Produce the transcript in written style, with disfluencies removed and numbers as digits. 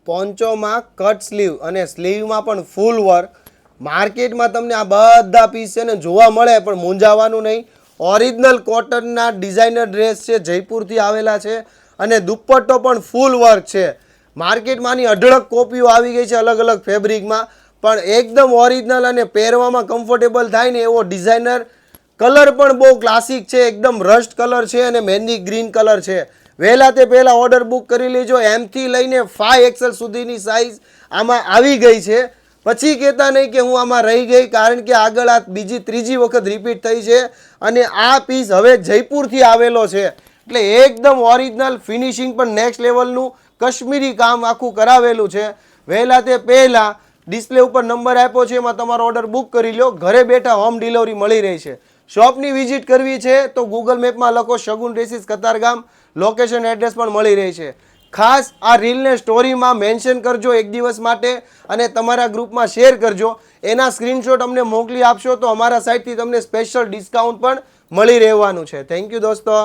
પોન્ચોમાં cut slew અને સ્લીવમાં પણ ફૂલ work. માર્કેટમાં તમને આ બધા પીસ છે ને જોવા મળે, પણ મૂંઝાવાનું નહીં. ઓરિજિનલ કોટનના ડિઝાઇનર ડ્રેસ છે, જયપુરથી આવેલા છે અને દુપટ્ટો પણ ફૂલ વર્ક છે. માર્કેટમાંની અઢળક કોપીઓ આવી ગઈ છે અલગ અલગ ફેબ્રિકમાં, પણ એકદમ ઓરિજિનલ અને પહેરવામાં કમ્ફર્ટેબલ થાય ને એવો ડિઝાઇનર. કલર પણ બહુ ક્લાસિક છે, એકદમ રસ્ટ કલર છે અને મહેંદી ગ્રીન કલર છે. વહેલા તે પહેલાં ઓર્ડર બુક કરી લેજો. એમથી લઈને 5XL સુધીની સાઇઝ આમાં આવી ગઈ છે. પછી કહેતા નહીં કે હું આમાં રહી ગઈ, કારણ કે આગળ આ બીજી ત્રીજી વખત રિપીટ થઈ છે અને આ પીસ હવે જયપુરથી આવેલો છે. એટલે એકદમ ઓરિજિનલ, ફિનિશિંગ પણ નેક્સ્ટ લેવલનું કાશ્મીરી કામ આખું કરાવેલું છે. વહેલા તે પહેલાં ડિસ્પ્લે ઉપર નંબર આપ્યો છે, એમાં તમારો ઓર્ડર બુક કરી લો. ઘરે બેઠા હોમ ડિલિવરી મળી રહી છે. શોપની વિઝિટ કરવી છે તો ગૂગલ મેપમાં લખો શગુન ડ્રેસીસ કતારગામ, લોકેશન એડ્રેસ પણ મળી રહી છે. ખાસ આ રીલને સ્ટોરીમાં મેન્શન કરજો એક દિવસ માટે અને તમારા ગ્રુપમાં શેર કરજો. એના સ્ક્રીનશોટ અમને મોકલી આપશો તો અમારા સાઈડથી તમને સ્પેશિયલ ડિસ્કાઉન્ટ પણ મળી રહેવાનું છે. થેન્ક યુ દોસ્તો.